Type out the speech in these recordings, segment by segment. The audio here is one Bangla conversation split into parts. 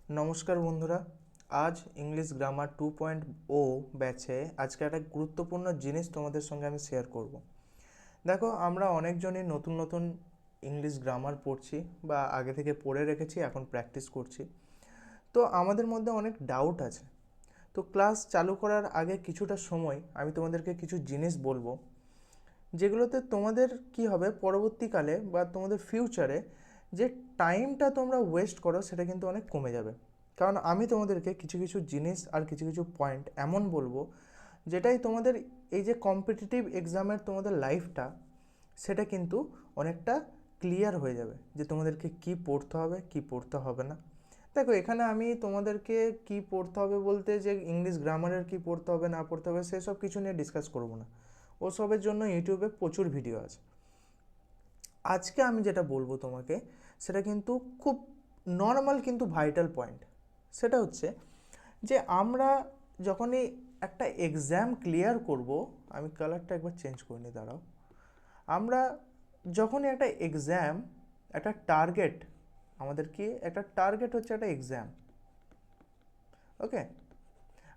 নমস্কার বন্ধুরা, আজ ইংলিশ গ্রামার 2.0 ব্যাচে আজকে একটা গুরুত্বপূর্ণ জিনিস তোমাদের সঙ্গে আমি শেয়ার করব। দেখো, আমরা অনেকজনই নতুন নতুন ইংলিশ গ্রামার পড়ছি বা আগে থেকে পড়ে রেখেছি, এখন প্র্যাকটিস করছি। তো আমাদের মধ্যে অনেক ডাউট আছে। তো ক্লাস চালু করার আগে কিছুটা সময় আমি তোমাদেরকে কিছু জিনিস বলবো, যেগুলোতে তোমাদের কি হবে পরবর্তীকালে বা তোমাদের ফিউচারে যে টাইমটা তোমরা ওয়েস্ট করো সেটা কিন্তু অনেক কমে যাবে। কারণ আমি তোমাদেরকে কিছু কিছু জিনিস আর কিছু কিছু পয়েন্ট এমন বলবো যেটাই তোমাদের এই যে কম্পিটিটিভ এক্সামের তোমাদের লাইফটা সেটা কিন্তু অনেকটা ক্লিয়ার হয়ে যাবে, যে তোমাদেরকে কি পড়তে হবে কি পড়তে হবে না। দেখো, এখানে আমি তোমাদেরকে কি পড়তে হবে বলতে যে ইংলিশ গ্রামারের কি পড়তে হবে না পড়তে হবে সেসব কিছু নিয়ে ডিসকাস করবো না। ওসবের জন্য ইউটিউবে প্রচুর ভিডিও আছে। আজকে আমি যেটা বলবো তোমাকে সেটা কিন্তু খুব নর্মাল কিন্তু ভাইটাল পয়েন্ট। সেটা হচ্ছে যে আমরা যখনই একটা এক্সাম ক্লিয়ার করব, আমি কালারটা একবার চেঞ্জ করে নিই, দাঁড়াও। আমরা যখনই একটা এক্সাম, একটা টার্গেট, আমাদের কি একটা টার্গেট হচ্ছে একটা এক্সাম, ওকে,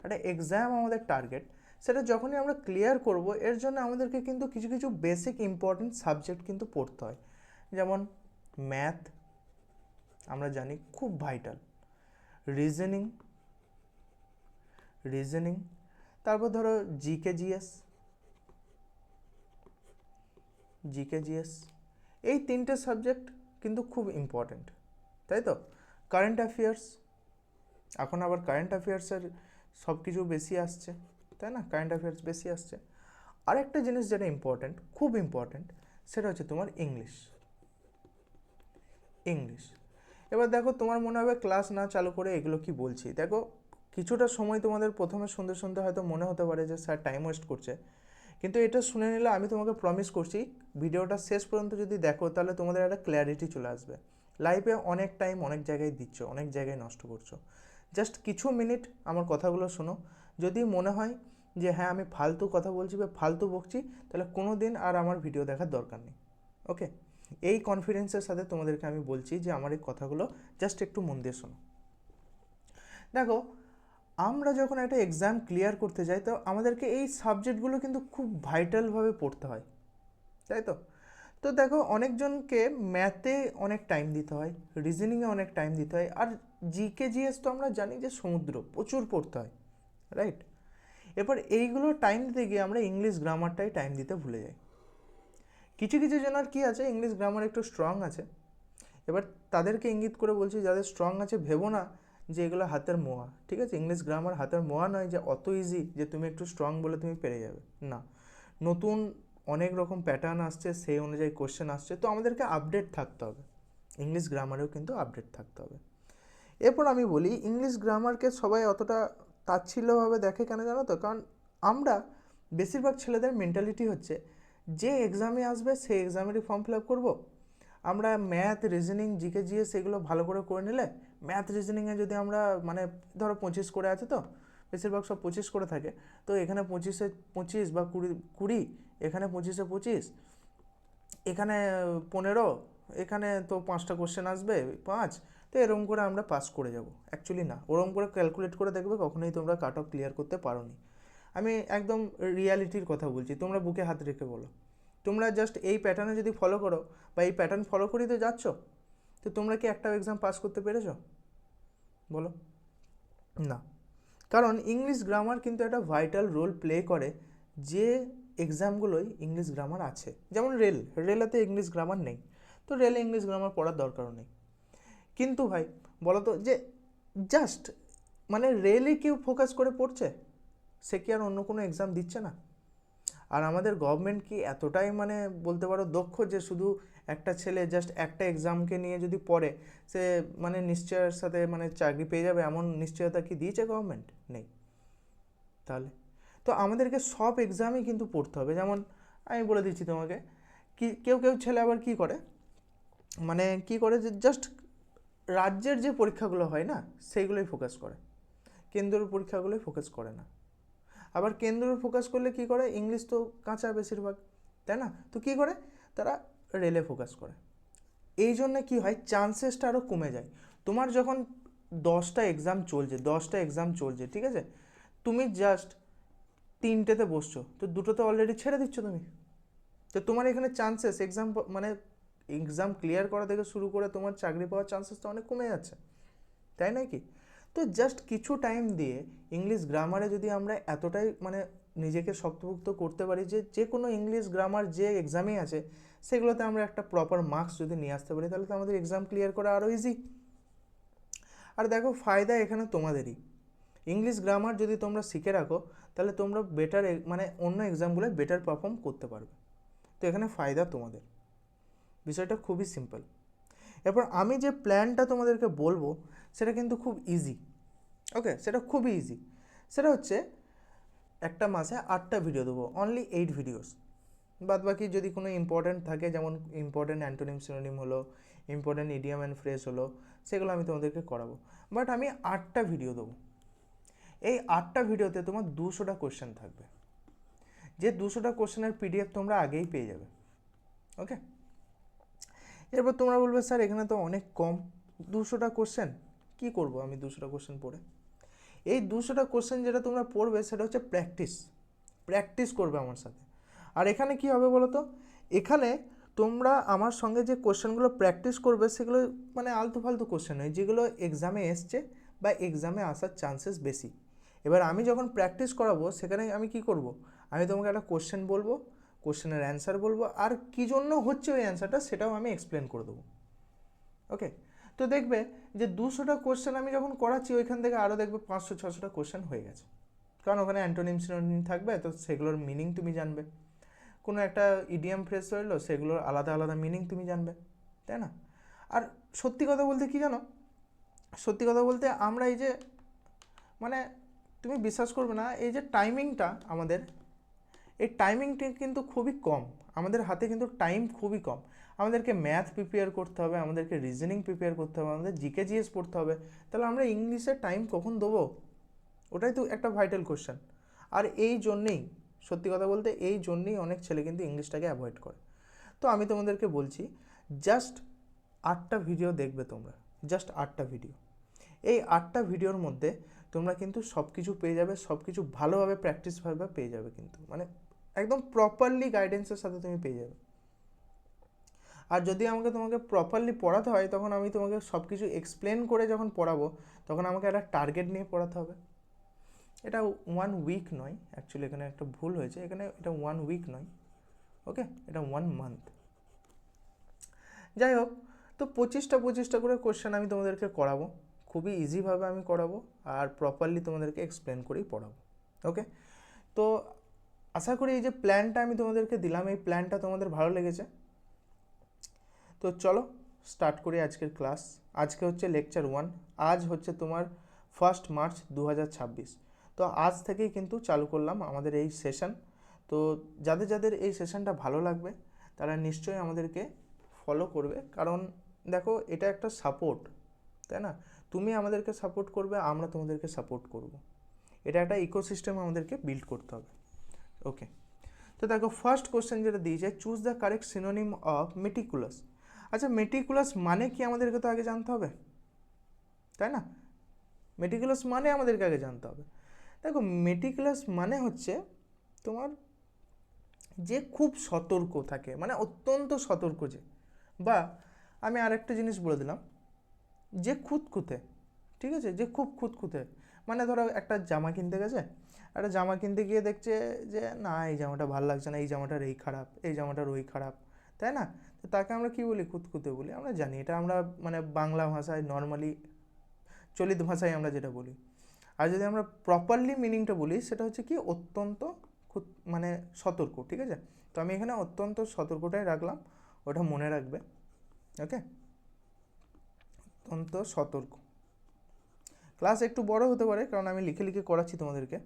একটা এক্সাম আমাদের টার্গেট। সেটা যখনই আমরা ক্লিয়ার করব এর জন্য আমাদেরকে কিন্তু কিছু কিছু বেসিক ইম্পর্টেন্ট সাবজেক্ট কিন্তু পড়তে হয়। যেমন ম্যাথ, আমরা জানি খুব ভাইটাল। রিজনিং, রিজনিং তারপর ধরো জিকে জিএস, জিকে জিএস, এই তিনটে সাবজেক্ট কিন্তু খুব ইম্পর্ট্যান্ট, তাই তো। কারেন্ট অ্যাফেয়ার্স, এখন আবার কারেন্ট অ্যাফেয়ার্সের সব কিছু বেশি আসছে, তাই না, কারেন্ট অ্যাফেয়ার্স বেশি আসছে। আরেকটা জিনিস যেটা ইম্পর্ট্যান্ট, খুব ইম্পর্ট্যান্ট, সেটা হচ্ছে তোমার ইংলিশ। ইংলিশ, এবার দেখো, তোমার মনে হবে ক্লাস না চালু করে এগুলো কি বলছি। দেখো, কিছুটা সময় তোমাদের প্রথমে শুনতে শুনতে হয়তো মনে হতে পারে যে স্যার টাইম ওয়েস্ট করছে, কিন্তু এটা শুনে নিলে আমি তোমাকে প্রমিস করছি ভিডিওটা শেষ পর্যন্ত যদি দেখো তাহলে তোমাদের একটা ক্ল্যারিটি চলে আসবে। লাইফে অনেক টাইম অনেক জায়গায় দিচ্ছ, অনেক জায়গায় নষ্ট করছো। জাস্ট কিছু মিনিট আমার কথাগুলো শোনো। যদি মনে হয় যে হ্যাঁ আমি ফালতু কথা বলছি বা ফালতু বকছি, তাহলে কোনো দিন আর আমার ভিডিও দেখার দরকার নেই, ওকে। এই কনফিডেন্সের সাথে তোমাদেরকে আমি বলছি যে আমার এই কথাগুলো জাস্ট একটু মন দিয়ে শোনো। দেখো, আমরা যখন একটা এক্সাম ক্লিয়ার করতে যাই তো আমাদেরকে এই সাবজেক্টগুলো কিন্তু খুব ভাইটালভাবে পড়তে হয়, তাই তো। তো দেখো, অনেকজনকে ম্যাথে অনেক টাইম দিতে হয়, রিজনিংয়ে অনেক টাইম দিতে হয়, আর জিকে জিএস তো আমরা জানি যে সমুদ্র, প্রচুর পড়তে হয়, রাইট। এরপর এইগুলো টাইম দিতে গিয়ে আমরা ইংলিশ গ্রামারটাই টাইম দিতে ভুলে যাই। কিছু কিছু জনের কি আছে, ইংলিশ গ্রামার একটু স্ট্রং আছে। এবার তাদেরকে ইঙ্গিত করে বলছি, যাদের স্ট্রং আছে ভেবো না যে এগুলো হাতের মোয়া, ঠিক আছে। ইংলিশ গ্রামার হাতের মোয়া নয় যে অত ইজি যে তুমি একটু স্ট্রং বলে তুমি পেরে যাবে, না। নতুন অনেক রকম প্যাটার্ন আসছে, সেই অনুযায়ী কোশ্চেন আসছে, তো আমাদেরকে আপডেট থাকতে হবে। ইংলিশ গ্রামারেও কিন্তু আপডেট থাকতে হবে। এরপর আমি বলি, ইংলিশ গ্রামারকে সবাই অতটা তাচ্ছিল্যভাবে দেখে কেন জানো তো, কারণ আমরা বেশিরভাগ ছেলেদের মেন্টালিটি হচ্ছে যে এক্সামে আসবে সেই এক্সামেরই ফর্ম ফিল আপ করবো। আমরা ম্যাথ, রিজনিং, জিকে জিএস এগুলো ভালো করে করে নিলে, ম্যাথ রিজনিংয়ে যদি আমরা মানে ধরো 25 করে আছে, তো বেশিরভাগ সব 25 করে থাকে, তো এখানে 25-এ 25 বা 20, এখানে 25-এ 25, এখানে 15, এখানে তো 5টা কোশ্চেন আসবে, 5, তো এরকম করে আমরা পাস করে যাব। অ্যাকচুয়ালি না, ওরকম করে ক্যালকুলেট করে দেখবে কখনোই তোমরা কাট অফ ক্লিয়ার করতে পারো নি। আমি একদম রিয়ালিটির কথা বলছি, তোমরা বুকে হাত রেখে বলো, তোমরা জাস্ট এই প্যাটার্নে যদি ফলো করো বা এই প্যাটার্ন ফলো করেই তো যাচ্ছ, তো তোমরা কি একটা এক্সাম পাস করতে পেরেছো বলো? না। কারণ ইংলিশ গ্রামার কিন্তু একটা ভাইটাল রোল প্লে করে। যে এক্সামগুলোই ইংলিশ গ্রামার আছে, যেমন রেলেতে ইংলিশ গ্রামার নেই, তো রেলে ইংলিশ গ্রামার পড়ার দরকারও নেই। কিন্তু ভাই বলো তো, যে জাস্ট মানে রেলে কেউ ফোকাস করে পড়ছে, সে কি আর অন্য কোনো এক্সাম দিচ্ছে না? আর আমাদের গভর্নমেন্ট কি এতটাই মানে বলতে পারো দক্ষ যে শুধু একটা ছেলে জাস্ট একটা এক্সামকে নিয়ে যদি পড়ে সে মানে নিশ্চয়ের সাথে মানে চাকরি পেয়ে যাবে, এমন নিশ্চয়তা কি দিয়েছে গভর্নমেন্ট? নেই। তাহলে তো আমাদেরকে সব এক্সামই কিন্তু পড়তে হবে। যেমন আমি বলে দিচ্ছি তোমাকে, কি কেউ কেউ ছেলে আবার কি করে, মানে কি করে যে জাস্ট রাজ্যের যে পরীক্ষাগুলো হয় না সেইগুলোই ফোকাস করে, কেন্দ্রের পরীক্ষাগুলোই ফোকাস করে না। আবার কেন্দ্রের ফোকাস করলে কি করে, ইংলিশ তো কাঁচা বেশিরভাগ, তাই না, তো কি করে তারা রেলে ফোকাস করে। এই জন্য কি হয়, চান্সেসটা আরও কমে যায়। তোমার যখন 10টা এক্সাম চলছে, ঠিক আছে, তুমি জাস্ট 3টেতে বসছো, তো 2টোতে অলরেডি ছেড়ে দিচ্ছ তুমি। তো তোমার এখানে চান্সেস মানে এক্সাম ক্লিয়ার করা থেকে শুরু করে তোমার চাকরি পাওয়ার চান্সেস তো অনেক কমে যাচ্ছে, তাই নয় কি? তো জাস্ট কিছু টাইম দিয়ে ইংলিশ গ্রামারে যদি আমরা এতটাই মানে নিজেকে শক্তপোক্ত করতে পারি যে যে কোনো ইংলিশ গ্রামার যে এক্সামই আছে সেগুলোতে আমরা একটা প্রপার মার্কস যদি নিয়ে আসতে পারি, তাহলে তো আমাদের এক্সাম ক্লিয়ার করা আরও ইজি। আর দেখো, ফায়দা এখানে তোমাদেরই। ইংলিশ গ্রামার যদি তোমরা শিখে রাখো, তাহলে তোমরা বেটার মানে অন্য এক্সামগুলো বেটার পারফর্ম করতে পারবে। তো এখানে ফায়দা তোমাদের, বিষয়টা খুবই সিম্পল। এরপর আমি যে প্ল্যানটা তোমাদেরকে বলবো সেটা কিন্তু খুব ইজি। ওকে, সেটা খুবই ইজি। সেটা হচ্ছে একটা মাসে 8টা ভিডিও দেবো, অনলি 8 ভিডিওস। বাদ বাকি যদি কোনো ইম্পর্ট্যান্ট থাকে, যেমন ইম্পর্ট্যান্ট অ্যান্টোনিম সিনোনিম হলো, ইম্পর্ট্যান্ট ইডিয়াম অ্যান্ড ফ্রেজ হলো, সেগুলো আমি তোমাদেরকে করাবো। বাট আমি 8টা ভিডিও দেবো। এই 8টা ভিডিওতে তোমার 200টা কোশ্চেন থাকবে, যে 200টা কোশ্চেনের পিডিএফ তোমরা আগেই পেয়ে যাবে। ওকে, এরপর তোমরা বলবে স্যার এখানে তো অনেক কম, 200টা কোশ্চেন কী করবো আমি 200টা কোশ্চেন পড়ে? এই 200টা কোশ্চেন যেটা তোমরা পড়বে সেটা হচ্ছে প্র্যাকটিস করবে আমার সাথে। আর এখানে কি হবে বলো তো, এখানে তোমরা আমার সঙ্গে যে কোশ্চেনগুলো প্র্যাকটিস করবে সেগুলো মানে আলতু ফালতু কোশ্চেন নয়, যেগুলো এক্সামে এসছে বা এক্সামে আসার চান্সেস বেশি। এবার আমি যখন প্র্যাকটিস করাবো সেখানে আমি কি করব, আমি তোমাকে একটা কোশ্চেন বলবো, কোশ্চেনের অ্যান্সার বলবো, আর কী জন্য হচ্ছে ওই অ্যান্সারটা সেটাও আমি এক্সপ্লেন করে দেবো। ওকে, তো দেখবে যে 200টা কোশ্চেন আমি যখন করাচ্ছি ওইখান থেকে আরও দেখবে 500-600টা কোশ্চেন হয়ে গেছে, কারণ ওখানে অ্যান্টোনিম সিনোনিম থাকবে, তো সেগুলোর মিনিং তুমি জানবে। কোনো একটা ইডিয়াম ফ্রেজ রইলো, সেগুলোর আলাদা আলাদা মিনিং তুমি জানবে, তাই না? আর সত্যি কথা বলতে কি জানো, সত্যি কথা বলতে আমরা এই যে মানে তুমি বিশ্বাস করবে না, এই যে টাইমিংটা আমাদের, এই টাইমিংটা কিন্তু খুবই কম, আমাদের হাতে কিন্তু টাইম খুবই কম। আমাদেরকে ম্যাথ প্রিপেয়ার করতে হবে, আমাদেরকে রিজনিং প্রিপেয়ার করতে হবে, আমাদের জিকে জিএস পড়তে হবে, তাহলে আমরা ইংলিশে টাইম কখন দেবো? ওটাই তো একটা ভাইটাল কোশ্চেন। আর এই জন্যেই, সত্যি কথা বলতে এই জন্যেই অনেক ছেলে কিন্তু ইংলিশটাকে অ্যাভয়েড করে। তো আমি তোমাদেরকে বলছি, জাস্ট 8টা ভিডিও দেখবে তোমরা, জাস্ট 8টা ভিডিও। এই 8টা ভিডিওর মধ্যে তোমরা কিন্তু সব কিছু পেয়ে যাবে, সব কিছু ভালোভাবে প্র্যাকটিসভাবে পেয়ে যাবে, কিন্তু মানে একদম প্রপারলি গাইডেন্সের সাথে তুমি পেয়ে যাবে। আর যদি তোমাকে প্রপারলি পড়াতে হয়, তখন আমি তোমাকে সব কিছু এক্সপ্লেন করে যখন পড়াবো, তখন আমাকে একটা টার্গেট নিয়ে পড়াতে হবে। এটা 1 উইক নয়, অ্যাকচুয়ালি এখানে একটা ভুল হয়েছে, এখানে এটা 1 উইক নয়, ওকে, এটা 1 মান্থ। যাই হোক, তো 25টা করে কোশ্চেন আমি তোমাদেরকে করাবো, খুবই ইজিভাবে আমি করাবো, আর প্রপারলি তোমাদেরকে এক্সপ্লেন করেই পড়াবো। ওকে, তো আশা করি এই যে প্ল্যানটা আমি তোমাদেরকে দিলাম, এই প্ল্যানটা তোমাদের ভালো লেগেছে। তো চলো স্টার্ট করি আজকের ক্লাস। আজকে হচ্ছে লেকচার 1, আজ হচ্ছে তোমার 1 মার্চ 2026। তো আজ থেকেই কিন্তু চালু করলাম আমাদের এই সেশন। তো যাদের যাদের এই সেশনটা ভালো লাগবে তারা নিশ্চয়ই আমাদেরকে ফলো করবে, কারণ দেখো এটা একটা সাপোর্ট, তাই না? তুমি আমাদেরকে সাপোর্ট করবে, আমরা তোমাদেরকে সাপোর্ট করব, এটা একটা ইকোসিস্টেম আমাদেরকে বিল্ড করতে হবে। ওকে, তো দেখো ফার্স্ট কোশ্চেন যেটা দিয়েছে, choose the correct synonym of meticulous. আচ্ছা, মেটিকুলাস মানে কি আমাদেরকে তো আগে জানতে হবে, তাই না? মেটিকুলাস মানে আমাদেরকে আগে জানতে হবে। দেখো, মেটিকুলাস মানে হচ্ছে তোমার যে খুব সতর্ক থাকে, মানে অত্যন্ত সতর্ক, যে বা আমি আরেকটা জিনিস বলে দিলাম, যে খুঁতখুঁতে, ঠিক আছে, যে খুব খুঁতখুঁতে। মানে ধরো একটা জামা কিনতে গেছে, একটা জামা কিনতে গিয়ে দেখছে যে না এই জামাটা ভালো লাগছে না, এই জামাটার এই খারাপ, এই জামাটার ওই খারাপ, তাই না? তো তাকে আমরা কী বলি? খুঁতখুঁতে বলি। আমরা জানি এটা, আমরা মানে বাংলা ভাষায় নর্মালি চলিত ভাষায় আমরা যেটা বলি। আর যদি আমরা প্রপারলি মিনিংটা বলি, সেটা হচ্ছে কি অত্যন্ত মানে সতর্ক, ঠিক আছে? তো আমি এখানে অত্যন্ত সতর্কটাই রাখলাম, ওটা মনে রাখবে। ওকে, অত্যন্ত সতর্ক। ক্লাস একটু বড় হতে পারে, কারণ আমি লিখে লিখে করাচ্ছি তোমাদেরকে,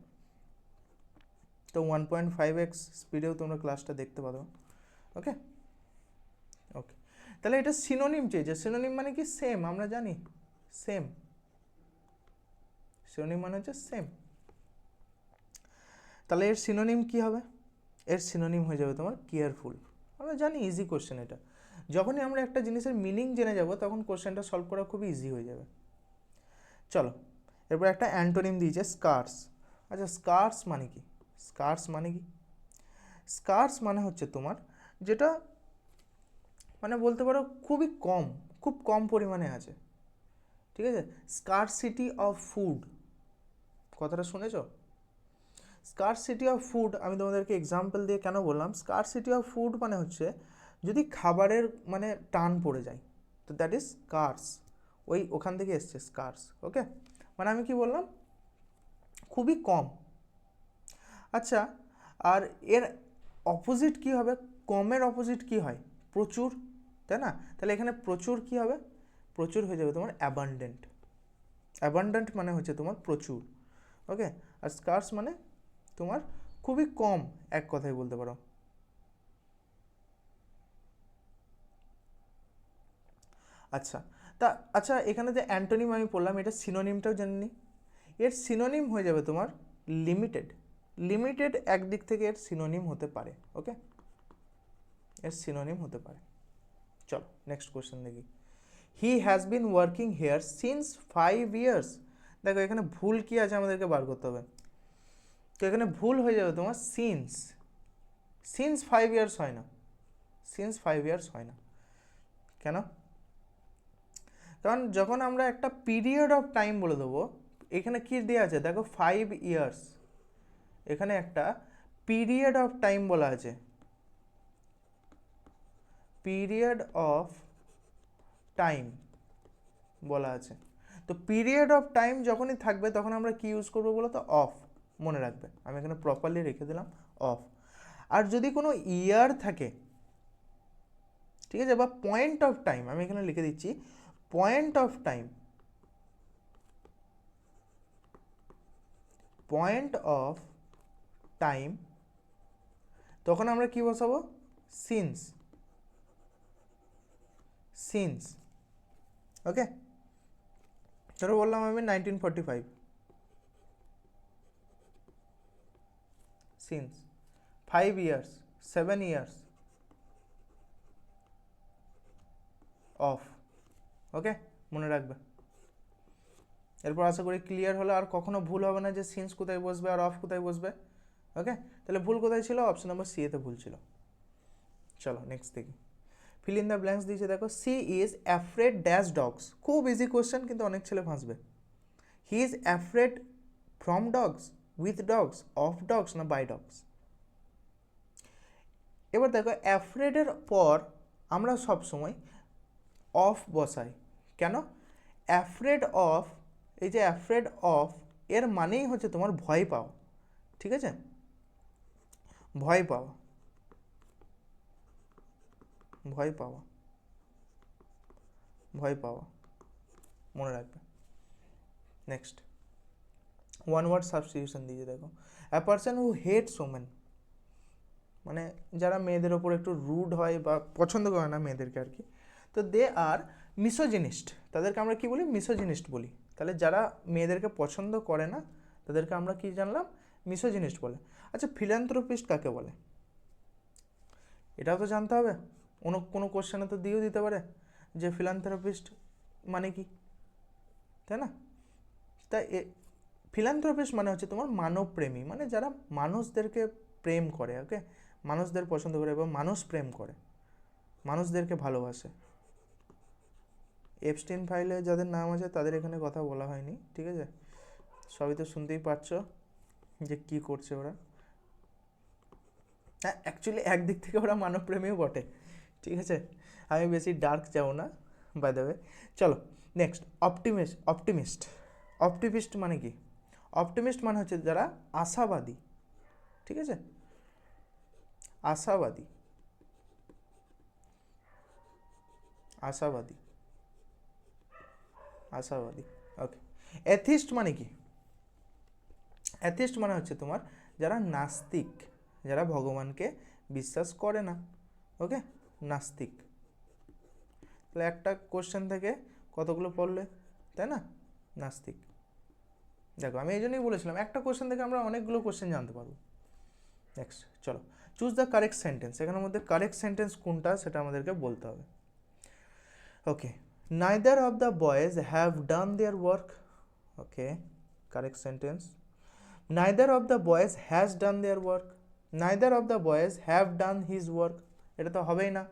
তো 1.5x স্পিডেও তোমরা ক্লাসটা দেখতে পারো। ওকে ওকে, তাহলে এটা সিনোনিম চেয়েছে। সিনোনিম মানে কি? সেম, আমরা জানি সেম। সিনোনিম মানে হচ্ছে সেম। তাহলে এর সিনোনিম কি হবে? এর সিনোনিম হয়ে যাবে তোমার কেয়ারফুল। আমরা জানি ইজি কোশ্চেন এটা। যখনই আমরা একটা জিনিসের মিনিং জেনে যাব, তখন কোশ্চেনটা সলভ করা খুবই ইজি হয়ে যাবে। চলো এরপর একটা অ্যান্টোনিম দিয়েছে স্কার্স। আচ্ছা স্কার্স মানে কি? স্কার্স মানে কি? স্কার্স মানে হচ্ছে তোমার যেটা মানে বলতে পারো খুবই কম, খুব কম পরিমাণে আছে, ঠিক আছে? স্কারসিটি অফ ফুড, কথাটা শুনেছো? স্কারসিটি অফ ফুড আমি তোমাদেরকে এক্সাম্পল দিয়ে কেন বললাম, স্কারসিটি অফ ফুড মানে হচ্ছে যদি খাবারের মানে টান পড়ে যায়, তো দ্যাট ইজ স্কার্স, ওখান থেকে এসছে স্কার্স। ওকে, মানে আমি কি বললাম, খুবই কম। আচ্ছা, আর এর অপোজিট কি হবে? কমের অপোজিট কি হয়? প্রচুর, তাই না? তাহলে এখানে প্রচুর কি হবে? প্রচুর হয়ে যাবে তোমার অ্যাবান্ডেন্ট। অ্যাবান্ডেন্ট মানে হচ্ছে তোমার প্রচুর। ওকে, আর স্কার্স মানে তোমার খুবই কম, এক কথায় বলতে পারো। আচ্ছা, তা আচ্ছা এখানে যে অ্যান্টোনিম আমি পড়লাম, এটা সিনোনিমটাও জেনে নিই। এর সিনোনিম হয়ে যাবে তোমার লিমিটেড। লিমিটেড একদিক থেকে এর সিনোনিম হতে পারে। ওকে, এর সিনোনিম হতে পারে। চলো নেক্সট কোশ্চেন দেখি। He has been working here since 5 years. দেখো এখানে ভুল কি আছে আমাদেরকে বার করতে হবে। তো এখানে ভুল হয়ে যাবে তোমার সিন্স। সিন্স 5 ইয়ার্স হয় না, সিন্স 5 ইয়ার্স হয় না। কেন? কারণ যখন আমরা একটা পিরিয়ড অফ টাইম বলে দেবো, এখানে কি দেওয়া আছে দেখো 5 ইয়ার্স, এখানে একটা পিরিয়ড অফ টাইম বলা আছে, পিরিয়ড অফ টাইম বলা আছে। তো পিরিয়ড অফ টাইম যখনই থাকবে তখন আমরা কি ইউজ করবো বলো তো? অফ। মনে রাখবে, আমি এখানে প্রপারলি রেখে দিলাম অফ। আর যদি কোনো ইয়ার থাকে, ঠিক আছে, বা পয়েন্ট অফ টাইম, আমি এখানে লিখে দিচ্ছি point of time, point of time, তখন আমরা কি বসাবো? সিন্স। সিন্স। ওকে, ধরো বললাম আমি 1945, সিন্স 5 ইয়ার্স, 7 ইয়ার্স, অফ। ওকে, মনে রাখবে। এরপর আশা করি ক্লিয়ার হলো, আর কখনো ভুল হবে না যে সিন্স কোথায় বসবে আর অফ কোথায় বসবে। ওকে, তাহলে ভুল কোথায় ছিল? অপশন নাম্বার সি এতে ভুল ছিল। চলো নেক্সট দেখি। ফিল ইন দ্য ব্ল্যাঙ্কস দিয়েছে দেখো, she is afraid dash dogs. খুব ইজি কোশ্চেন, কিন্তু অনেক ছেলে ফাঁসবে। He is afraid from dogs, with dogs, of dogs, না বাই ডগস? এবার দেখো অ্যাফ্রেডের পর আমরা সবসময় অফ বসাই। কেন? অ্যাফ্রেড অফ, এই যে অ্যাফ্রেড অফ, এর মানেই হচ্ছে তোমার ভয় পাওয়া, ঠিক আছে? ভয় পাওয়া, ভয় পাওয়া, ভয় পাওয়া, মনে রাখবে। নেক্সট, ওয়ান ওয়ার্ড সাবস্টিটিউশন দিয়েছে দেখো, অ্যা পারসন হু হেটস ওমেন, মানে যারা মেয়েদের ওপর একটু রুড হয় বা পছন্দ করে না মেয়েদেরকে আর কি, তো দে আর মিসোজিনিস্ট, তাদেরকে আমরা কি বলি? মিসোজিনিস্ট বলি। তাহলে যারা মেয়েদেরকে পছন্দ করে না তাদেরকে আমরা কি জানলাম? মিসোজিনিস্ট বলে। আচ্ছা ফিলান্থ্রোপিস্ট কাকে বলে? এটাও তো জানতে হবে, কোনো কোশ্চেনে তো দিয়েও দিতে পারে যে ফিলান্থ্রোপিস্ট মানে কি, তাই না? তাই ফিলান্থ্রোপিস্ট মানে হচ্ছে তোমার মানবপ্রেমী, মানে যারা মানুষদেরকে প্রেম করে। ওকে, মানুষদের পছন্দ করে এবং মানুষ প্রেম করে, মানুষদেরকে ভালোবাসে। এপস্টিন ফাইলে যাদের নাম আছে তাদের এখানে কথা বলা হয়নি, ঠিক আছে? সবই তো শুনতেই পারছো যে কি করছে ওরা। হ্যাঁ, অ্যাকচুয়ালি একদিক থেকে ওরা মানবপ্রেমীও বটে, ঠিক আছে? আমি বেশি ডার্ক যাবো না, বাই দ্য ওয়ে। চলো নেক্সট, অপটিমিস্ট। অপটিমিস্ট, অপটিমিস্ট মানে কি? অপটিমিস্ট মানে হচ্ছে যারা আশাবাদী, ঠিক আছে? আশাবাদী, আশাবাদী, আশাবাদী। ওকে, অ্যাথিস্ট মানে কি? অ্যাথিস্ট মানে হচ্ছে তোমার যারা নাস্তিক, যারা ভগবানকে বিশ্বাস করে না। ওকে, নাস্তিক। তাহলে একটা কোশ্চেন থেকে কতগুলো পড়লে, তাই না? নাস্তিক। দেখো আমি এই জন্যই বলেছিলাম একটা কোশ্চেন থেকে আমরা অনেকগুলো কোশ্চেন জানতে পারবো। নেক্সট চলো, চুজ দ্য কারেক্ট সেন্টেন্স। এখানের মধ্যে কারেক্ট সেন্টেন্স কোনটা সেটা আমাদেরকে বলতে হবে। Okay, neither of the boys have done their work. Okay, correct sentence. neither of the boys has done their work, neither of the boys have done his work, এটা তো হবেই না।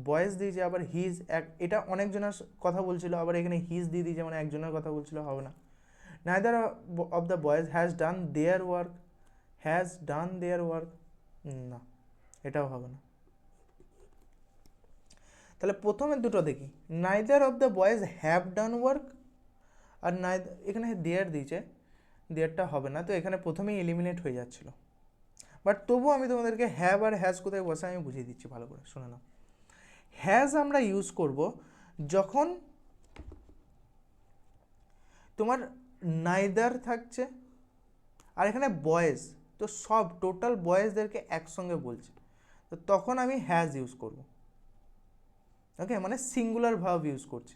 বয়েজ দিয়েছে আবার হিজ, এটা অনেকজনের কথা বলছিল, আবার এখানে হিজ দিয়ে দিয়েছে মানে একজনের কথা বলছিল, হবে না। neither of the boys has done their work, has done their work, না এটাও হবে না। তাহলে প্রথমে দুটো দেখি, neither of the boys have done work, আর এখানে দেয়ার দিয়েছে, দেয়ারটা হবে না, তো এখানে প্রথমেই এলিমিনেট হয়ে যাচ্ছিল। বাট তবুও আমি তোমাদেরকে হ্যাভ আর হ্যাজ কোথায় বসে আমি বুঝিয়ে দিচ্ছি, ভালো করে শুনে নাও। হ্যাজ আমরা ইউজ করব যখন তোমার নাইদার থাকছে আর এখানে বয়েজ, তো সব টোটাল বয়েজদেরকে একসঙ্গে বলছে, তো তখন আমি হ্যাজ ইউজ করব। ওকে, মানে সিঙ্গুলার ভার্ব ইউজ করছি,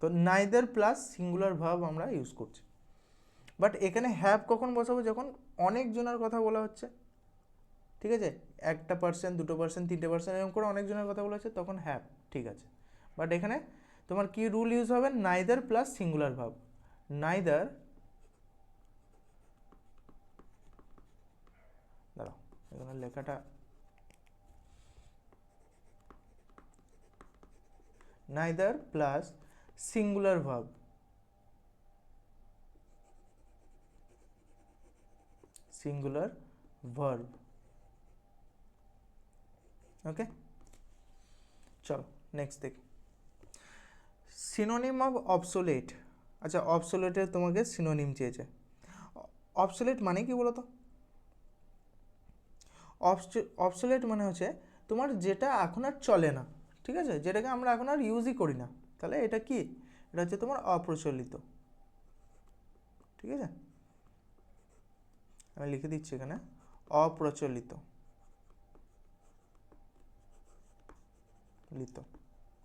তো নাইদার প্লাস সিঙ্গুলার ভার্ব আমরা ইউজ করছি। বাট এখানে হ্যাভ কখন বসাবো, যখন অনেকজনের কথা বলা হচ্ছে, ঠিক আছে, একটা পার্সেন্ট, দুটো পার্সেন্ট, তিনটে পার্সেন্ট এরকম করে অনেকজনের কথা বলা হচ্ছে, তখন হ্যাভ, ঠিক আছে। বাট এখানে তোমার কি রুল ইউজ হবে, neither plus singular verb, neither, দাঁড়াও এখানে লেখাটা, neither plus singular verb, singular verb, okay. চলো নেক্সট দেখি, সিনোনিম অফ অবসোলেট। আচ্ছা, অবসোলেটের তোমাকে সিনোনিম চেয়েছে। অবসোলেট মানে কি বলো তো? অবসোলেট মানে হচ্ছে তোমার যেটা এখন আর চলে না, ঠিক আছে, যেটাকে আমরা এখন আর ইউজই করি না, তাহলে এটা কি, এটা হচ্ছে তোমার অপ্রচলিত, ঠিক আছে, আমি লিখে দিচ্ছি এখানে অপ্রচলিত,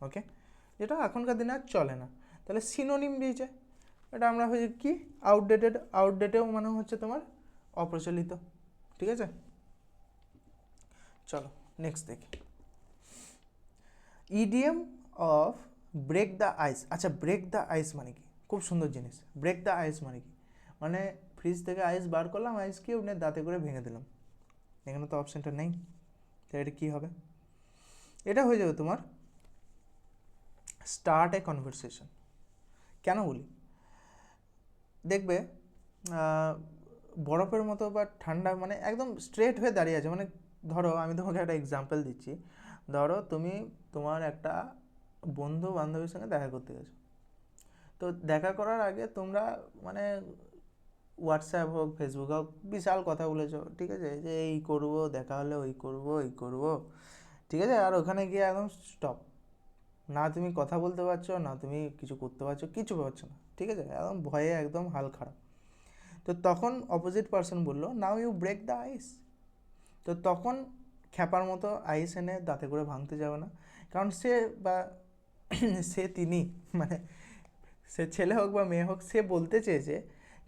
ওকে, যেটা এখনকার দিনে আর চলে না, তাহলে সিনোনিম দিয়েছে, এটা আমরা হচ্ছে কি, আউটডেটেড, আউটডেটেও মানে হচ্ছে তোমার অপ্রচলিত, ঠিক আছে। চলো নেক্সট দেখি, ইডিএম অফ ব্রেক দ্য আইস। আচ্ছা, ব্রেক দ্য আইস মানে কি, খুব সুন্দর জিনিস। ব্রেক দ্য আইস মানে কি, মানে ফ্রিজ থেকে আইস বার করলাম, আইস কি ওখানে দাঁতে করে ভেঙে দিলাম, এখানে তো অপশানটা নেই, তো এটা কী হবে, এটা হয়ে যাবে তোমার স্টার্ট এ কনভারসেশন। কেন বলি, দেখবে বরফের মতো বা ঠান্ডা, মানে একদম স্ট্রেট হয়ে দাঁড়িয়ে আছে, মানে ধরো আমি তোমাকে একটা এক্সাম্পল দিচ্ছি, ধরো তুমি তোমার একটা বন্ধু বান্ধবীর সঙ্গে দেখা করতে গেছো, তো দেখা করার আগে তোমরা মানে হোয়াটসঅ্যাপ হোক, ফেসবুক হোক, বিশাল কথা বলেছো, ঠিক আছে, যে এই করবো, দেখা হলে ওই করবো, এই করবো, ঠিক আছে, আর ওখানে গিয়ে একদম স্টপ, না তুমি কথা বলতে পারছো, না তুমি কিছু করতে পারছো, কিছু পারছো না, ঠিক আছে, একদম ভয়ে একদম হাল খারাপ। তো তখন অপোজিট পার্সন বললো, নাও ইউ ব্রেক দ্য আইস। তো তখন খ্যাপার মতো আইস এনে দাঁতে করে ভাঙতে যাবে না, কারণ সে বা তিনি, মানে সে ছেলে হোক বা মেয়ে হোক, সে বলতে চেয়েছে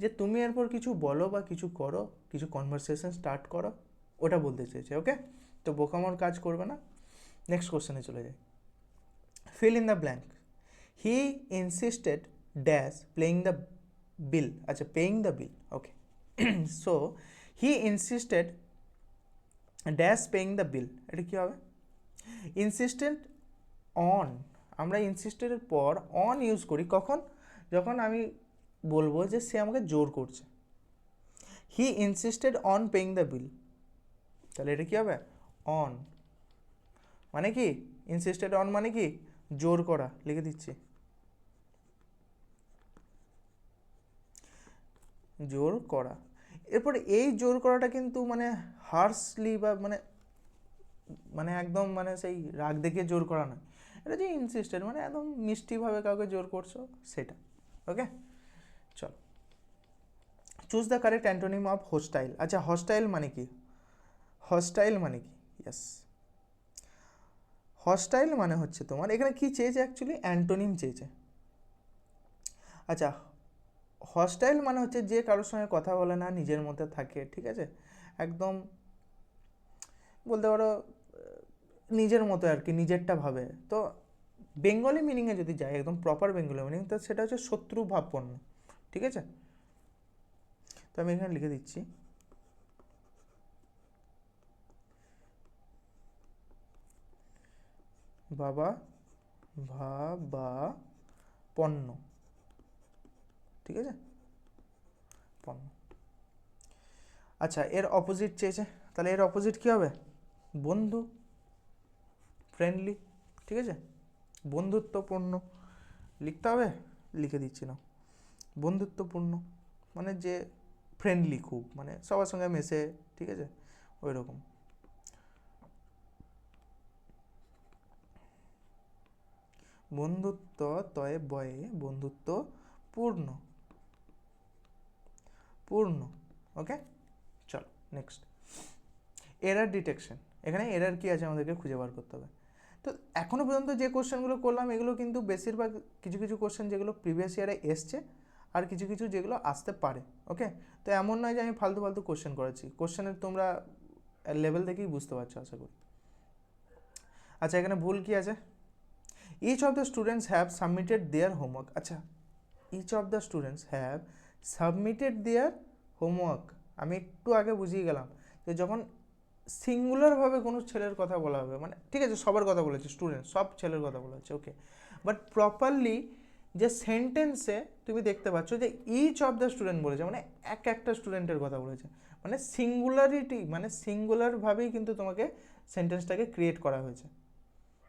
যে তুমি এরপর কিছু বলো বা কিছু করো, কিছু কনভারসেশন স্টার্ট করো, ওটা বলতে চেয়েছে, ওকে। তো বোকামোর কাজ করবে না। নেক্সট কোশ্চেনে চলে যাই, fill in the blank. He insisted dash playing the bill. আচ্ছা, paying the bill, okay. So he insisted dash paying the bill, এটা কী হবে, ইনসিস্টেন্ট অন, আমরা ইনসিস্টেডের পর অন ইউজ করি কখন, যখন আমি বলবো যে সে আমাকে জোর করছে। He insisted on paying the বিল, তাহলে এটা কী হবে, অন, মানে কি, ইনসিস্টেড অন মানে কি, জোর করা, লিখে দিচ্ছি, জোর করা। এরপরে এই জোর করাটা কিন্তু মানে হার্শলি বা মানে মানে একদম মানে সেই রাগ দেখিয়ে জোর করা নয়, এটা যে ইনসিস্টেড মানে একদম মিষ্টিভাবে কাউকে জোর করছো, সেটা, ওকে। চলো, choose the correct antonym of hostile. আচ্ছা, হস্টাইল মানে কি, হস্টাইল মানে কি, ইয়েস, হস্টাইল মানে হচ্ছে তোমার, এখানে কি চেয়েছে অ্যাকচুয়ালি, অ্যান্টোনিম চেয়েছে। আচ্ছা, হস্টাইল মানে হচ্ছে যে কারোর সঙ্গে কথা বলে না, নিজের মধ্যে থাকে, ঠিক আছে, একদম বলতে পারো নিজের মতো আর কি, নিজেরটা ভাবে। তো বেঙ্গলি মিনিংয়ে যদি যায়, একদম প্রপার বেঙ্গলি মিনিং, তো সেটা হচ্ছে শত্রু ভাবপন্ন। ঠিক আছে, তো আমি এখানে লিখে দিচ্ছি বাবা ভাবাপন্ন। ঠিক আছে, পণ্য। আচ্ছা, এর অপোজিট চেয়েছে, তাহলে এর অপোজিট কী হবে? বন্ধু, ফ্রেন্ডলি। ঠিক আছে, বন্ধুত্বপূর্ণ লিখতে হবে, লিখে দিচ্ছি না। বন্ধুত্বপূর্ণ মানে যে ফ্রেন্ডলি, খুব মানে সবার সঙ্গে মেশে। ঠিক আছে, ওই রকম। বন্ধুত্ব তয়ে বয়ে বন্ধুত্ব পূর্ণ, পূর্ণ। ওকে, চলো নেক্সট। Error detection. এখানে এরার কি আছে আমাদেরকে খুঁজে বার করতে হবে। তো এখনও পর্যন্ত যে কোশ্চেনগুলো করলাম এগুলো কিন্তু বেশিরভাগ কিছু কিছু কোশ্চেন যেগুলো প্রিভিয়াস ইয়ারে এসছে, আর কিছু কিছু যেগুলো আসতে পারে। ওকে, তো এমন নয় যে আমি ফালতু ফালতু কোশ্চেন করাচ্ছি, কোশ্চেনের তোমরা লেভেল থেকেই বুঝতে পারছো আশা করি। আচ্ছা, এখানে ভুল কি আছে? Each of the students have submitted their homework. আচ্ছা, each of the students have submitted their homework. আমি একটু আগে বুঝিয়ে গেলাম যে যখন সিঙ্গুলারভাবে কোনো ছেলের কথা বলা হবে, মানে ঠিক আছে সবার কথা বলেছে, স্টুডেন্ট সব ছেলের কথা বলা হচ্ছে, ওকে, বাট প্রপারলি যে সেন্টেন্সে তুমি দেখতে পাচ্ছ যে ইচ অফ দ্য স্টুডেন্ট বলেছে, মানে একটা স্টুডেন্টের কথা বলেছে, মানে সিঙ্গুলারিটি, মানে সিঙ্গুলারভাবেই কিন্তু তোমাকে সেন্টেন্সটাকে ক্রিয়েট করা হয়েছে।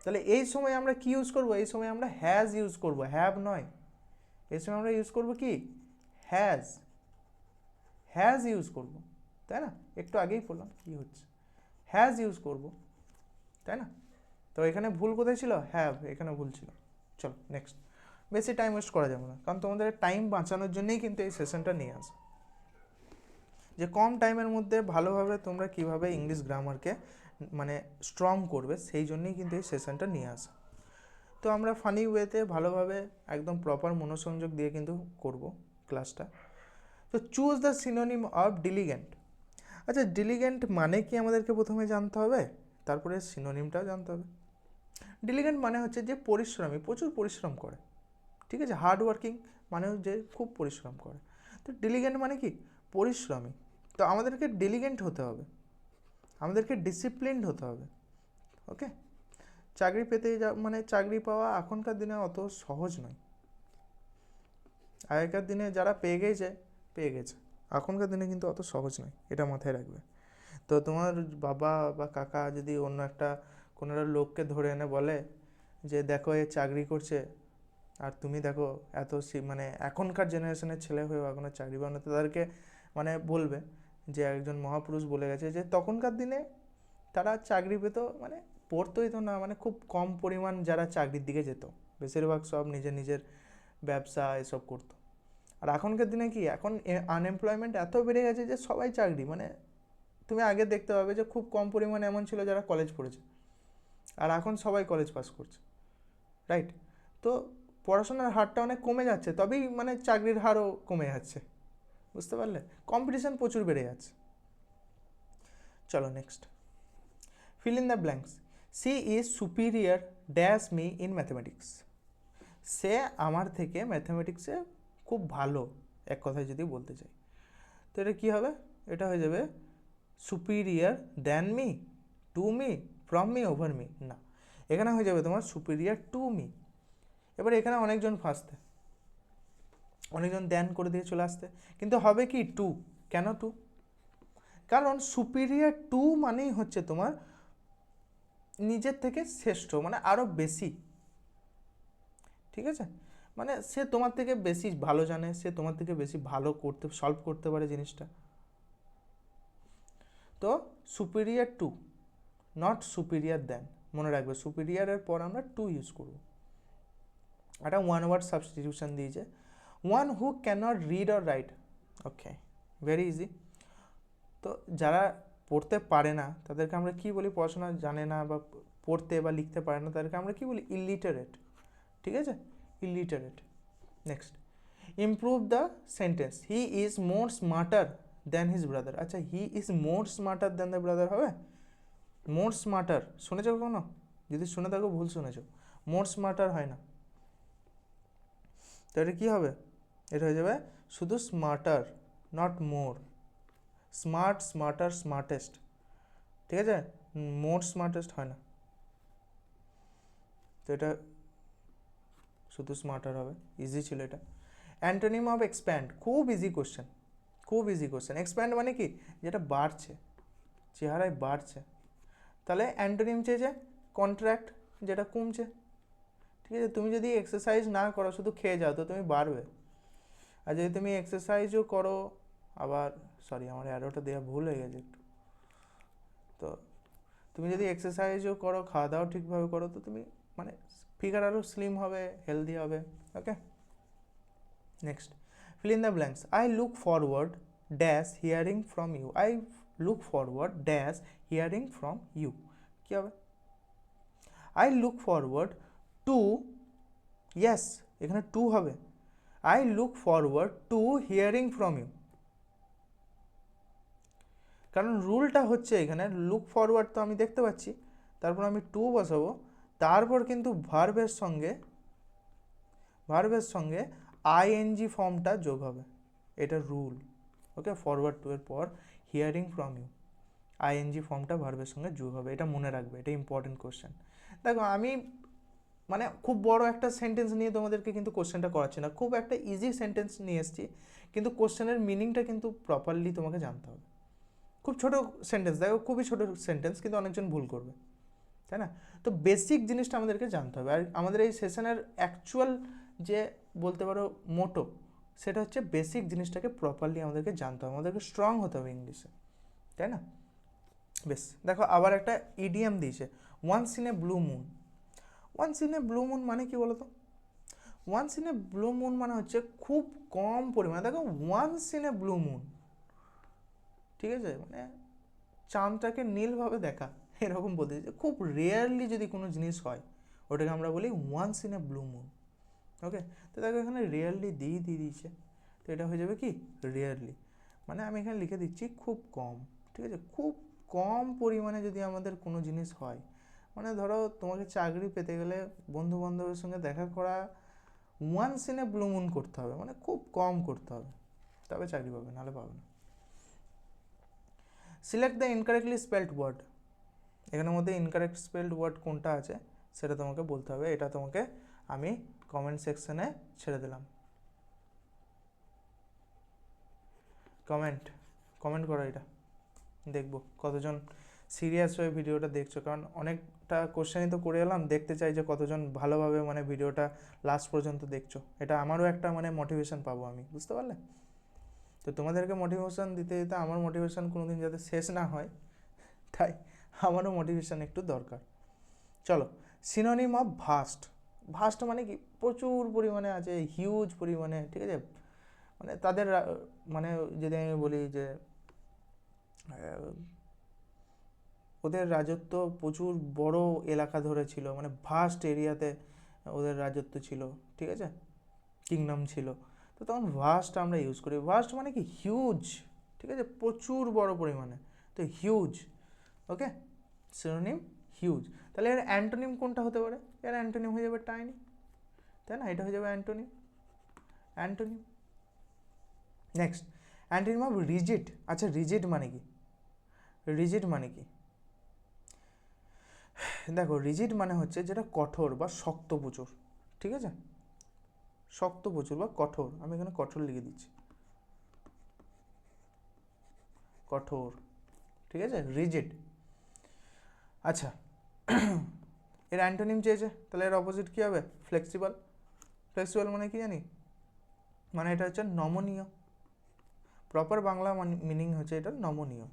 তাহলে এই সময় আমরা কি ইউজ করব? এই সময় আমরা হ্যাজ ইউজ করব, হ্যাভ নয়। এই সময় আমরা ইউজ করব কি? হ্যাজ, হ্যাজ ইউজ করব, তাই না? একটু আগেই বললাম কি হচ্ছে, হ্যাজ ইউজ করব, তাই না? তো এখানে ভুল কোথায় ছিল? হ্যাভ, এখানে ভুল ছিল। চলো নেক্সট। বেশি টাইম ওয়েস্ট করা যাবে না, কারণ তোমাদের টাইম বাঁচানোর জন্যই কিন্তু এই সেশনটা নিয়ে আসা, যে কম টাইমের মধ্যে ভালোভাবে তোমরা কিভাবে ইংলিশ গ্রামারকে মানে স্ট্রং করবে, সেই জন্যই কিন্তু এই সেশনটা নিয়ে আসা। তো আমরা ফানি ওয়েতে ভালোভাবে একদম প্রপার মনোসংযোগ দিয়ে কিন্তু করব ক্লাসটা। তো চুজ দ্য সিনোনিম অফ ডিলিগেন্ট। আচ্ছা, ডিলিগেন্ট মানে কি আমাদেরকে প্রথমে জানতে হবে, তারপরে সিনোনিমটাও জানতে হবে। ডিলিগেন্ট মানে হচ্ছে যে পরিশ্রমী, প্রচুর পরিশ্রম করে। ঠিক আছে, হার্ড ওয়ার্কিং মানে যে খুব পরিশ্রম করে। তো ডিলিগেন্ট মানে কি? পরিশ্রমী। তো আমাদেরকে ডিলিগেন্ট হতে হবে, আমাদেরকে ডিসিপ্লিনড হতে হবে। ওকে, চাকরি পেতে মানে চাকরি পাওয়া এখনকার দিনে অত সহজ নয়। আগেকার দিনে যারা পেয়ে গেছে, এখনকার দিনে কিন্তু অত সহজ নয়, এটা মাথায় রাখবে। তো তোমার বাবা বা কাকা যদি অন্য একটা কোনো একটা লোককে ধরে এনে বলে যে দেখো এ চাকরি করছে, আর তুমি দেখো এত মানে এখনকার জেনারেশনের ছেলে হয়েও এখনও চাকরি পাও না, তাদেরকে মানে বলবে যে একজন মহাপুরুষ বলে গেছে যে তখনকার দিনে তারা চাকরি পেত, মানে পড়তোই তো না, মানে খুব কম পরিমাণ যারা চাকরির দিকে যেত, বেশিরভাগ সব নিজের নিজের ব্যবসা এসব করতো। আর এখনকার দিনে কি, এখন আনএমপ্লয়মেন্ট এত বেড়ে গেছে যে সবাই চাকরি, মানে তুমি আগে দেখতে পাবে যে খুব কম পরিমাণে এমন ছিল যারা কলেজ পড়েছে, আর এখন সবাই কলেজ পাস করছে, রাইট? তো পড়াশোনার হারটা অনেক কমে যাচ্ছে, তবেই মানে চাকরির হারও কমে যাচ্ছে, বুঝতে পারলে? কম্পিটিশন প্রচুর বেড়ে যাচ্ছে। চলো next. Fill in the blanks. She is superior dash me in mathematics. সে আমার থেকে ম্যাথমেটিক্সে খুব ভালো, এক কথায় যদি বলতে চাই, তো এটা কী হবে? এটা হয়ে যাবে superior than me, to me, from me, over me. না, এখানে হয়ে যাবে তোমার সুপিরিয়ার টু মি। এবার এখানে অনেকজন ফার্স্টে, অনেকজন দ্যান করে দিয়ে চলে আসতে, কিন্তু হবে কি টু। কেন টু? কারণ সুপিরিয়ার টু মানেই হচ্ছে তোমার নিজের থেকে শ্রেষ্ঠ, মানে আরও বেশি। ঠিক আছে, মানে সে তোমার থেকে বেশি ভালো জানে, সে তোমার থেকে বেশি ভালো করতে সলভ করতে পারে জিনিসটা। তো superior to, not superior than, মনে রাখবে সুপিরিয়ারের পর আমরা টু ইউজ করব। একটা ওয়ান ওয়ার্ড সাবস্টিটিউশন দিয়েছে, one who cannot read or write. Okay, very easy. তো যারা পড়তে পারে না তাদেরকে আমরা কি বলি? পড়াশোনা জানে না বা পড়তে বা লিখতে পারে না, তাদেরকে আমরা কি বলি? ইলিটারেট। ঠিক আছে, illiterate. Next, improve the sentence. He is more smarter than his brother. আচ্ছা, he is more smarter than the brother হবে? মোর স্মার্টার শুনেছো কখনো? যদি শুনে থাকো ভুল শুনেছো। মোর স্মার্টার হয় না, তো এটা কী হবে, এটা হয়ে যাবে শুধু smarter, not more. Smart, smarter, smartest, ঠিক আছে, মোর স্মার্টেস্ট হয় না, তো এটা শুধু স্মার্টার হবে। ইজি ছিল এটা। অ্যান্টোনিম অফ এক্সপ্যান্ড, খুব ইজি কোশ্চেন, খুব ইজি কোশ্চেন। এক্সপ্যান্ড মানে কি, যেটা বাড়ছে, চেহারায় বাড়ছে। তাহলে অ্যান্টোনিম চেয়েছে কন্ট্রাক্ট, যেটা কমছে। ঠিক আছে, তুমি যদি এক্সারসাইজ না করো, শুধু খেয়ে যাও, তো তুমি বাড়বে। আর যদি তুমি এক্সারসাইজও করো, আবার সরি আমার অ্যারোটা দেওয়া ভুল হয়ে গেছে একটু, তো তুমি যদি এক্সারসাইজও করো, খাওয়া দাওয়া ঠিকভাবে করো, তো তুমি মানে ফিগার আরও স্লিম হবে, হেলদি হবে। ওকে, next, fill in the blanks. I look forward dash hearing from you. I look forward dash hearing from you. কি হবে? I look forward to, yes এখানে to হবে। I look forward to hearing from you, কারণ রুলটা হচ্ছে এখানে লুক ফরওয়ার্ড তো আমি দেখতে পাচ্ছি, তারপর আমি টু বসাবো, তারপর কিন্তু ভার্বের সঙ্গে আইএনজি ফর্মটা যোগ হবে, এটা রুল। ওকে, ফরওয়ার্ড টু এর পর হিয়ারিং ফ্রম ইউ, আইএনজি ফর্মটা ভার্বের সঙ্গে যোগ হবে, এটা মনে রাখবে, এটা ইম্পর্টেন্ট কোশ্চেন। দেখো আমি মানে খুব বড় একটা সেন্টেন্স নিয়ে তোমাদেরকে কিন্তু কোশ্চেনটা করাচ্ছি না, খুব একটা ইজি সেন্টেন্স নিয়ে এসেছি, কিন্তু কোশ্চেনের মিনিংটা কিন্তু প্রপারলি তোমাকে জানতে হবে। খুব ছোট সেন্টেন্স, দেখো খুবই ছোট সেন্টেন্স, কিন্তু অনেকজন ভুল করবে, তাই না? তো বেসিক জিনিসটা আমাদেরকে জানতে হবে। আর আমাদের এই সেশনের অ্যাকচুয়াল যে বলতে পারো মোটো, সেটা হচ্ছে বেসিক জিনিসটাকে প্রপারলি আমাদেরকে জানতে হবে, আমাদেরকে স্ট্রং হতে হবে ইংলিশে, তাই না? বেশ, দেখো আবার একটা ইডিয়াম দিয়েছে, once in a blue moon. Once in a blue moon মানে কি বলো তো? Once in a blue moon মানে হচ্ছে খুব কম পরিমাণে, দেখো once in a blue moon, ঠিক আছে, মানে চাঁদটাকে নীলভাবে দেখা, এরকম বলতে চাইছে। খুব রেয়ারলি যদি কোনো জিনিস হয়, ওটাকে আমরা বলি once in a blue moon. Okay, তো দেখো এখানে রেয়ারলি দিয়ে দিয়েছে, তো এটা হয়ে যাবে কি রেয়ারলি, মানে আমি এখানে লিখে দিচ্ছি খুব কম, ঠিক আছে, খুব কম পরিমাণে যদি আমাদের কোনো জিনিস হয়, মানে ধরো তোমাকে চাকরি পেতে গেলে বন্ধু বান্ধবের সঙ্গে দেখা করা once in a blue moon করতে হবে, মানে খুব কম করতে হবে, তবে চাকরি পাবে, নাহলে পাবে না। Select the incorrectly spelled word, এখানের মধ্যে ইনকারেক্ট স্পেল্ড ওয়ার্ড কোনটা আছে সেটা তোমাকে বলতে হবে, এটা তোমাকে আমি কমেন্ট সেকশনে ছেড়ে দিলাম। কমেন্ট করো, এটা দেখবো কতজন সিরিয়াস হয়ে ভিডিওটা দেখছো, কারণ অনেকটা কোশ্চেনই তো করে এলাম, দেখতে চাই যে কতজন ভালোভাবে মানে ভিডিওটা লাস্ট পর্যন্ত দেখছো, এটা আমারও একটা মানে মোটিভেশন পাবো আমি, বুঝতে পারলে? তো তোমাদেরকে মোটিভেশন দিতে দিতে আমার মোটিভেশন কোনোদিন যাতে শেষ না হয়, তাই আমারও মোটিভেশন একটু দরকার। চলো, সিনোনিম অফ ভাস্ট। ভাস্ট মানে কি, প্রচুর পরিমাণে আছে, হিউজ পরিমাণে, ঠিক আছে, মানে তাদের মানে যদি আমি বলি যে ওদের রাজত্ব প্রচুর বড় এলাকা ধরে ছিল, মানে ভাস্ট এরিয়াতে ওদের রাজত্ব ছিল, ঠিক আছে, কিংডম ছিল, তো তখন ভাস্ট আমরা ইউজ করি। ভাস্ট মানে কি হিউজ, ঠিক আছে, প্রচুর বড় পরিমাণে, তো হিউজ। ওকে, সিনোনিম হিউজ। তাহলে এর অ্যান্টোনিম কোনটা হতে পারে? এর অ্যান্টোনিম হয়ে যাবে টাইনি, তাই না? এটা হয়ে যাবে antonym. Next, antonym of rigid. আচ্ছা, রিজিড মানে কি? দেখো রিজিড মানে হচ্ছে যেটা কঠোর বা শক্ত প্রচুর, ঠিক আছে, শক্ত প্রচুর বা কঠোর, আমি এখানে কঠোর লিখে দিচ্ছি, কঠোর, ঠিক আছে, রিজিড। আচ্ছা, এর অ্যান্টোনিম চেয়েছে, তাহলে এর অপোজিট কী হবে? ফ্লেক্সিবল। ফ্লেক্সিবল মানে কি জানি, মানে এটা হচ্ছে নমনীয়, প্রপার বাংলা মিনিং হচ্ছে এটা নমনীয়।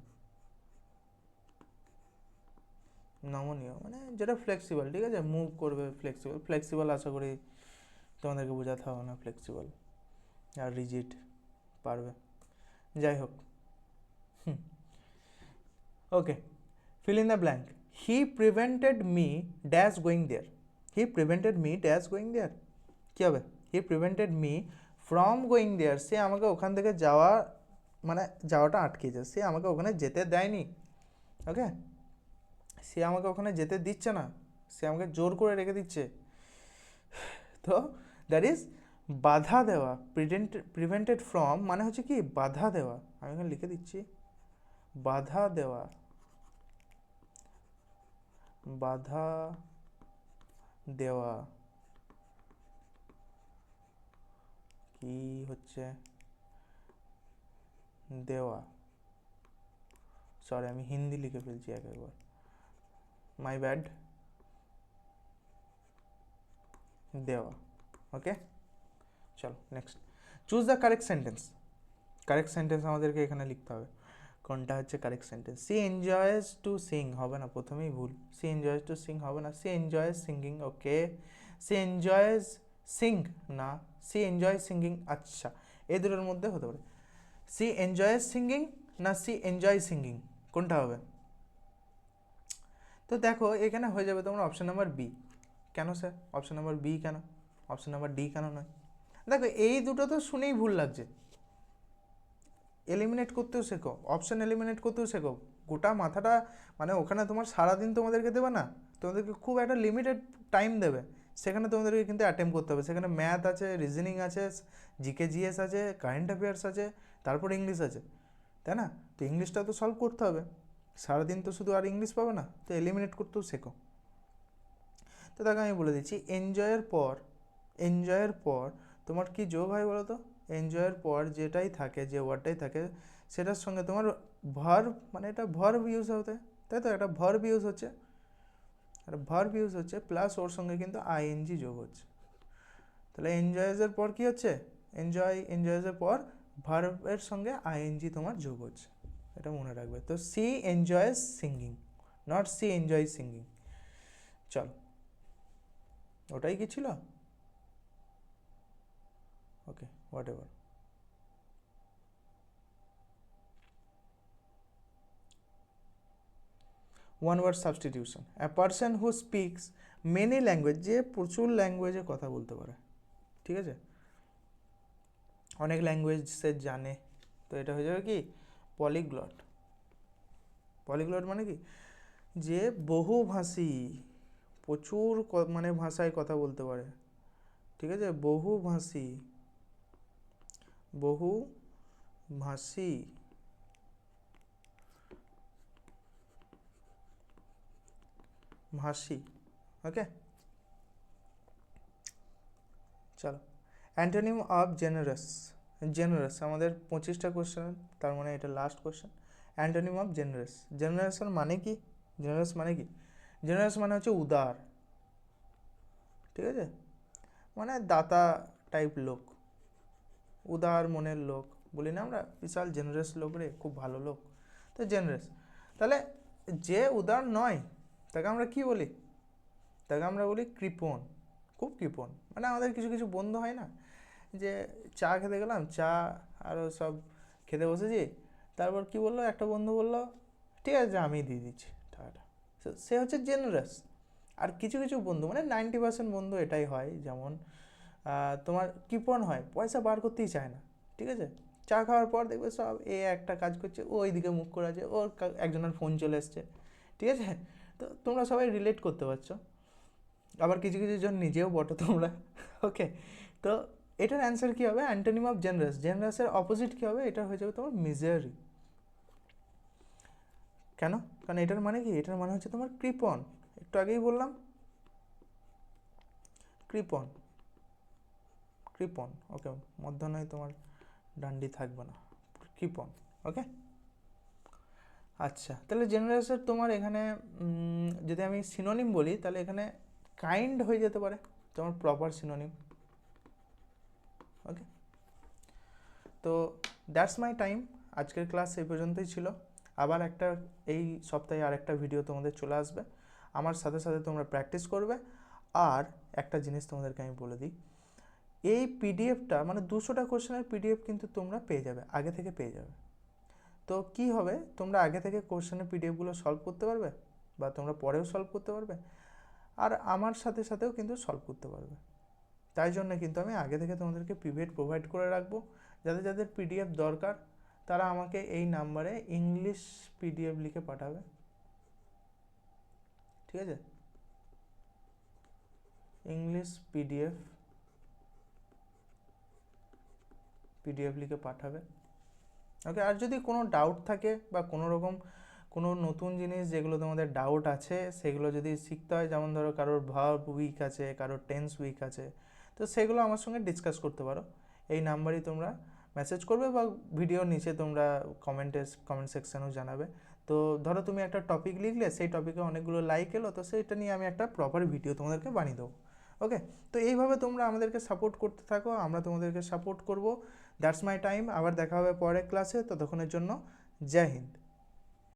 মানে যেটা ফ্লেক্সিবল, ঠিক আছে, মুভ করবে, ফ্লেক্সিবল আশা করি তোমাদেরকে বোঝাতে হবে না, ফ্লেক্সিবল। আর রিজিড পারবে, যাই হোক। ওকে, fill in the blank. He prevented me dash going there. He prevented me dash going there. কী হবে? He prevented me from going there. সে আমাকে ওখান থেকে যাওয়াটা আটকেছে, সে আমাকে ওখানে যেতে দেয়নি। ওকে, সে আমাকে ওখানে যেতে দিচ্ছে না, সে আমাকে জোর করে রেখে দিচ্ছে। তো দ্যাট ইজ বাধা দেওয়া, প্রিভেন্টেড ফ্রম মানে হচ্ছে কি বাধা দেওয়া, আমি এখানে লিখে দিচ্ছি বাধা দেওয়া, বাধা দেওয়া কি হচ্ছে দেওয়া, সরি আমি হিন্দি লিখে ফেলছি একবার, মাই ব্যাড, দেওয়া। ওকে চলো next, choose the correct sentence. Correct sentence আমাদেরকে এখানে লিখতে হবে, কোনটা হচ্ছে correct sentence. She enjoys to sing হবে না, প্রথমেই ভুল, সি এনজয়েস টু সিং হবে না, সি এনজয়েস সিঙ্গিং, ওকে সি এনজয়েস সিং না, সি এনজয় সিঙ্গিং, আচ্ছা এই দুটোর মধ্যে হতে পারে, সি এনজয়েস সিঙ্গিং না সি এনজয় সিঙ্গিং, কোনটা হবে? তো দেখো এখানে হয়ে যাবে তোমার অপশন নাম্বার বি। কেন স্যার অপশন নাম্বার বি কেন, অপশন নাম্বার ডি কেন নয়? দেখো এই দুটো তো শুনেই ভুল লাগছে, এলিমিনেট করতেও শেখো, অপশন এলিমিনেট করতেও শেখো, গোটা মাথাটা মানে ওখানে তোমার সারাদিন তোমাদেরকে দেবে না, তোমাদেরকে খুব একটা লিমিটেড টাইম দেবে, সেখানে তোমাদেরকে কিন্তু অ্যাটেম্প করতে হবে, সেখানে ম্যাথ আছে, রিজনিং আছে, জিকে জিএস আছে, কারেন্ট অ্যাফেয়ার্স আছে, তারপর ইংলিশ আছে, তাই না? তো ইংলিশটা তো সলভ করতে হবে, সারাদিন তো শুধু আর ইংলিশ পাবে না, তো এলিমিনেট করতেও শেখো। তো তাকে আমি বলে দিচ্ছি এনজয়ের পর তোমার কি যোগ হয় বলো তো? এনজয়ের পর যেটাই থাকে, যে ওয়ার্ডটাই থাকে, সেটার সঙ্গে তোমার ভার্ব, মানে এটা ভার্ব ইউজ হতে, তাই তো, একটা ভার্ব ইউজ হচ্ছে, একটা ভার্ব ইউজ হচ্ছে, প্লাস ওর সঙ্গে কিন্তু আইএনজি যোগ হচ্ছে। তাহলে এনজয়েজের পর কি হচ্ছে, এনজয়েজের পর ভার্বের সঙ্গে আইএনজি তোমার যোগ হচ্ছে, এটা মনে রাখবে। তো she enjoys singing, not she enjoy singing. চলো, ওটাই কি ছিল? Okay whatever. One word substitution, a person who speaks many language, যে প্রচুর ল্যাঙ্গুয়েজে কথা বলতে পারে, ঠিক আছে, অনেক ল্যাঙ্গুয়েজ সে জানে, তো এটা হয়ে যাবে কি পলিগ্লট। পলিগ্লট মানে কি, যে বহুভাষী, প্রচুর মানে ভাষায় কথা বলতে পারে, ঠিক আছে, বহুভাষী, বহুভাষী, ভাষী, ওকে চলো। অ্যান্টোনিম অফ জেনারাস, জেনারাস আমাদের 25টা কোশ্চেন, তার মানে এটা last question. Antonym of generous, জেনারাসের মানে কি, জেনারাস মানে কি, জেনারাস মানে হচ্ছে উদার, ঠিক আছে, মানে দাতা টাইপ লোক, উদার মনের লোক, বলি না আমরা বিশাল জেনারেস লোক রে, খুব ভালো লোক, তো জেনারেস। তাহলে যে উদার নয় তাকে আমরা কি বলি, তাকে আমরা বলি কৃপণ, খুব কৃপণ। মানে আমাদের কিছু কিছু বন্ধু হয় না, যে চা খেতে গেলাম, চা আরও সব খেতে বসেছি, তারপর কি বললো, একটা বন্ধু বললো ঠিক আছে আমি দিয়ে দিচ্ছি টাকাটা, সে হচ্ছে জেনারাস। আর কিছু কিছু বন্ধু মানে 90% বন্ধু এটাই হয়, যেমন তোমার কৃপণ হয়, পয়সা বার করতেই চায় না, ঠিক আছে, চা খাওয়ার পর দেখবে সব এ একটা কাজ করছে, ও ওইদিকে মুখ করে আছে, ওর একজনের ফোন চলে এসছে, ঠিক আছে, তো তোমরা সবাই রিলেট করতে পারছো, আবার কিছু কিছু জন নিজেও বটো তোমরা, ওকে। তো এটার অ্যান্সার কী হবে, অ্যান্টোনিম অফ জেনারাস, জেনারাসের অপোজিট কী হবে, এটা হয়ে যাবে তোমার মিজারি। কেন? কারণ এটার মানে কি, এটার মানে হচ্ছে তোমার কৃপণ, একটু আগেই বললাম কৃপণ, কৃপণ, ওকে, মধ্যাহ্নই তোমার ডান্ডি থাকবে না, কৃপণ, ওকে। আচ্ছা তাহলে জেনারেসের তোমার এখানে যদি আমি সিনোনিম বলি, তাহলে এখানে কাইন্ড হয়ে যেতে পারে তোমার প্রপার সিনোনিম, ওকে। তো দ্যাটস মাই টাইম, আজকের ক্লাস এই পর্যন্তই ছিল। আবার একটা এই সপ্তাহে আরেকটা ভিডিও তোমাদের চলে আসবে, আমার সাথে সাথে তোমরা প্র্যাকটিস করবে। আর একটা জিনিস তোমাদেরকে আমি বলে দিই, এই পিডিএফটা মানে 200টা কোশ্চেনের পিডিএফ কিন্তু তোমরা পেয়ে যাবে, আগে থেকে পেয়ে যাবে। তো কি হবে, তোমরা আগে থেকে কোশ্চেনের পিডিএফগুলো সলভ করতে পারবে, বা তোমরা পরেও সলভ করতে পারবে, আর আমার সাথে সাথেও কিন্তু সলভ করতে পারবে। তাই জন্য কিন্তু আমি আগে থেকে তোমাদেরকে পিডিএফ প্রোভাইড করে রাখবো, যাদের যাদের পিডিএফ দরকার তারা আমাকে এই নাম্বারে ইংলিশ পিডিএফ লিখে পাঠাবে, ঠিক আছে। ইংলিশ পিডিএফ লিখে পাঠাবে। ওকে, আর যদি কোনো ডাউট থাকে বা কোনো রকম কোনো নতুন জিনিস যেগুলো তোমাদের ডাউট আছে সেগুলো যদি শিখতে হয়, যেমন ধরো কারোর ভার্ব উইক আছে, কারোর টেন্স উইক আছে, তো সেগুলো আমার সঙ্গে ডিসকাস করতে পারো। এই নাম্বারই তোমরা মেসেজ করবে বা ভিডিওর নিচে তোমরা কমেন্ট সেকশানেও জানাবে। তো ধরো তুমি একটা টপিক লিখলে, সেই টপিকে অনেকগুলো লাইক এলো, তো সেইটা নিয়ে আমি একটা প্রপার ভিডিও তোমাদেরকে বানিয়ে দেবো। ওকে, তো এইভাবে তোমরা আমাদেরকে সাপোর্ট করতে থাকো, আমরা তোমাদেরকে সাপোর্ট করব। That's my time. আবার দেখা হবে পরের ক্লাসে, ততক্ষণের জন্য জয় হিন্দ।